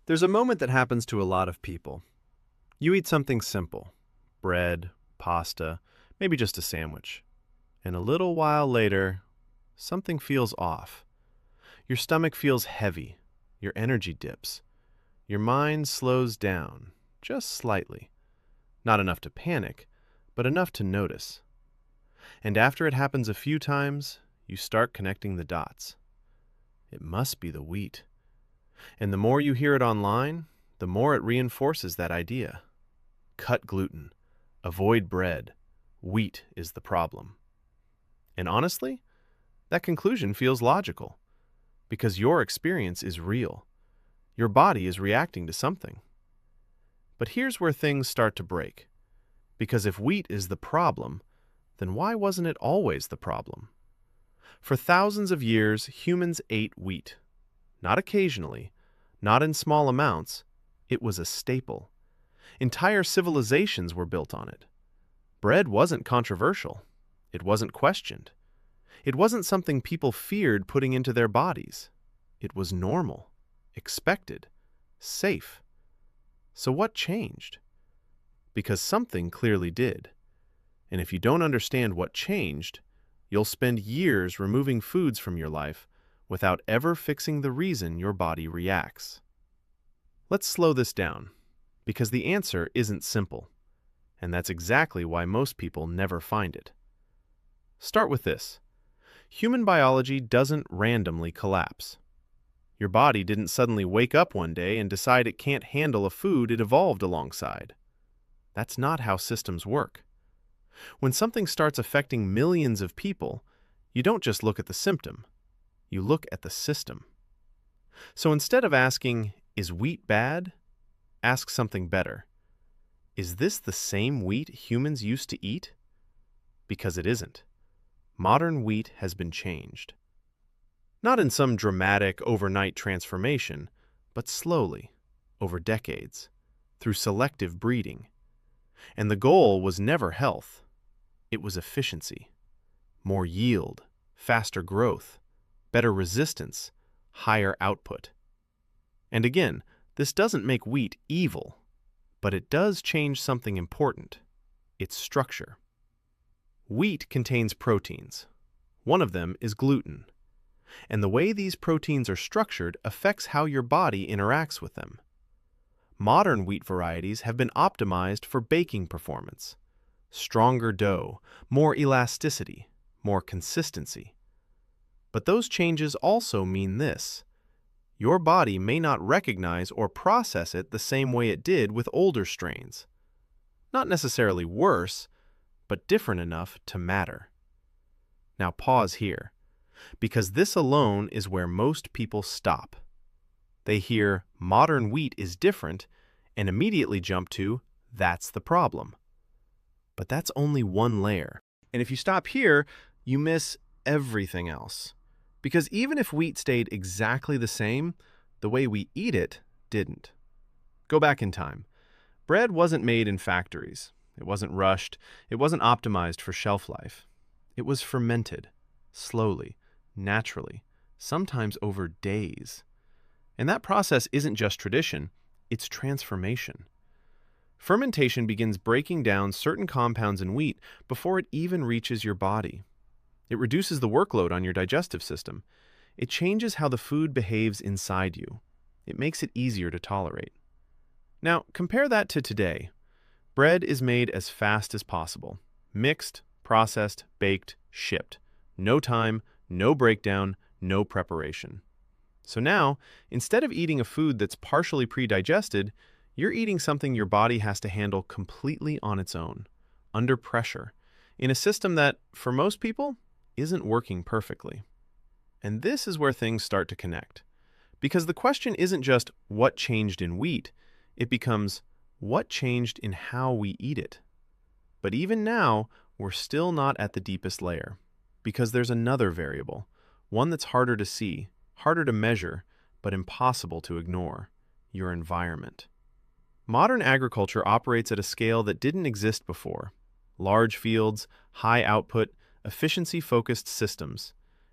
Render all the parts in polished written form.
There's a moment that happens to a lot of people. You eat something simple, bread, pasta, maybe just a sandwich. And a little while later, something feels off. Your stomach feels heavy, your energy dips, your mind slows down, just slightly. Not enough to panic, but enough to notice. And after it happens a few times, you start connecting the dots. It must be the wheat. And the more you hear it online, the more it reinforces that idea. Cut gluten. Avoid bread. Wheat is the problem. And honestly, that conclusion feels logical, because your experience is real. Your body is reacting to something. But here's where things start to break. Because if wheat is the problem, then why wasn't it always the problem? For thousands of years, humans ate wheat. Not occasionally, not in small amounts. It was a staple. Entire civilizations were built on it. Bread wasn't controversial. It wasn't questioned. It wasn't something people feared putting into their bodies. It was normal, expected, safe. So what changed? Because something clearly did. And if you don't understand what changed, you'll spend years removing foods from your life without ever fixing the reason your body reacts. Let's slow this down, because the answer isn't simple, and that's exactly why most people never find it. Start with this. Human biology doesn't randomly collapse. Your body didn't suddenly wake up one day and decide it can't handle a food it evolved alongside. That's not how systems work. When something starts affecting millions of people, you don't just look at the symptom, you look at the system. So instead of asking, "Is wheat bad?" ask something better. Is this the same wheat humans used to eat? Because it isn't. Modern wheat has been changed. Not in some dramatic overnight transformation, but slowly, over decades, through selective breeding. And the goal was never health. It was efficiency. More yield, faster growth, better resistance, higher output. And again, this doesn't make wheat evil, but it does change something important: its structure. Wheat contains proteins. One of them is gluten. And the way these proteins are structured affects how your body interacts with them. Modern wheat varieties have been optimized for baking performance. Stronger dough, more elasticity, more consistency. But those changes also mean this: your body may not recognize or process it the same way it did with older strains. Not necessarily worse, but different enough to matter. Now pause here, because this alone is where most people stop. They hear modern wheat is different and immediately jump to that's the problem. But that's only one layer. And if you stop here, you miss everything else. Because even if wheat stayed exactly the same, the way we eat it didn't. Go back in time. Bread wasn't made in factories. It wasn't rushed. It wasn't optimized for shelf life. It was fermented, slowly, naturally, sometimes over days. And that process isn't just tradition, it's transformation. Fermentation begins breaking down certain compounds in wheat before it even reaches your body. It reduces the workload on your digestive system. It changes how the food behaves inside you. It makes it easier to tolerate. Now, compare that to today. Bread is made as fast as possible. Mixed, processed, baked, shipped. No time, no breakdown, no preparation. So now, instead of eating a food that's partially pre-digested, you're eating something your body has to handle completely on its own, under pressure, in a system that, for most people, isn't working perfectly. And this is where things start to connect. Because the question isn't just what changed in wheat, it becomes what changed in how we eat it. But even now, we're still not at the deepest layer, because there's another variable, one that's harder to see, harder to measure, but impossible to ignore: your environment. Modern agriculture operates at a scale that didn't exist before. Large fields, high output, efficiency-focused systems.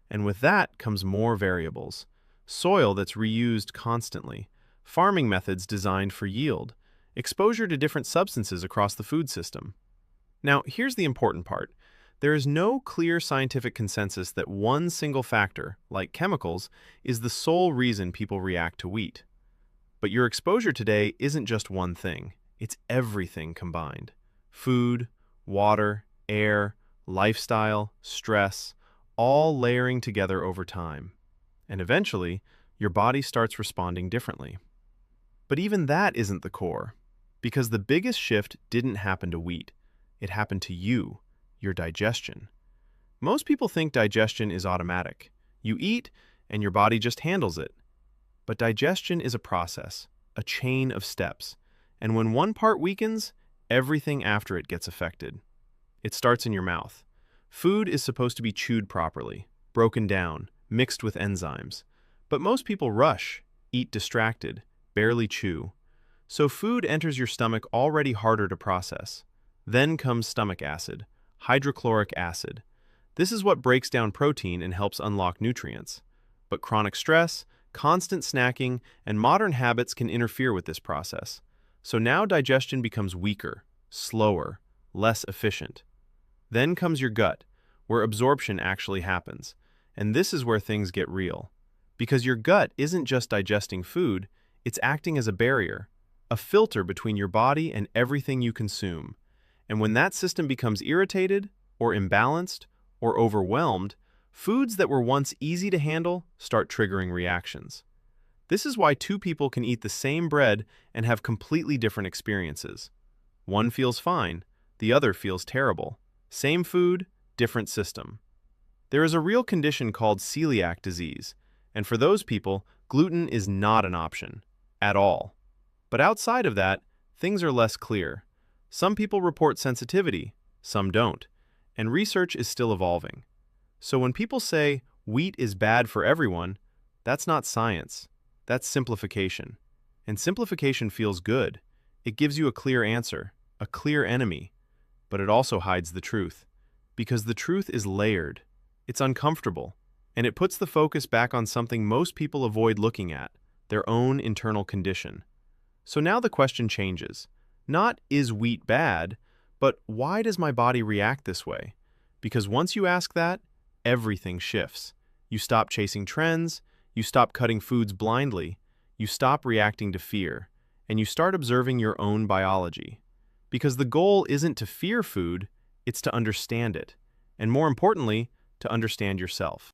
And with that comes more variables. Soil that's reused constantly, farming methods designed for yield, exposure to different substances across the food system. Now, here's the important part. There is no clear scientific consensus that one single factor, like chemicals, is the sole reason people react to wheat. But your exposure today isn't just one thing, it's everything combined. Food, water, air, lifestyle, stress, all layering together over time. And eventually, your body starts responding differently. But even that isn't the core, because the biggest shift didn't happen to wheat. It happened to you, your digestion. Most people think digestion is automatic. You eat, and your body just handles it. But digestion is a process, a chain of steps. And when one part weakens, everything after it gets affected. It starts in your mouth. Food is supposed to be chewed properly, broken down, mixed with enzymes. But most people rush, eat distracted, barely chew. So food enters your stomach already harder to process. Then comes stomach acid, hydrochloric acid. This is what breaks down protein and helps unlock nutrients. But chronic stress, constant snacking, and modern habits can interfere with this process. So now digestion becomes weaker, slower, less efficient. Then comes your gut, where absorption actually happens. And this is where things get real. Because your gut isn't just digesting food, it's acting as a barrier, a filter between your body and everything you consume. And when that system becomes irritated, or imbalanced, or overwhelmed, foods that were once easy to handle start triggering reactions. This is why two people can eat the same bread and have completely different experiences. One feels fine, the other feels terrible. Same food, different system. There is a real condition called celiac disease, and for those people, gluten is not an option, at all. But outside of that, things are less clear. Some people report sensitivity, some don't, and research is still evolving. So when people say wheat is bad for everyone, that's not science, that's simplification. And simplification feels good. It gives you a clear answer, a clear enemy, but it also hides the truth. Because the truth is layered, it's uncomfortable, and it puts the focus back on something most people avoid looking at, their own internal condition. So now the question changes. Not, is wheat bad, but why does my body react this way? Because once you ask that, everything shifts. You stop chasing trends, you stop cutting foods blindly, you stop reacting to fear, and you start observing your own biology. Because the goal isn't to fear food, it's to understand it, and more importantly, to understand yourself.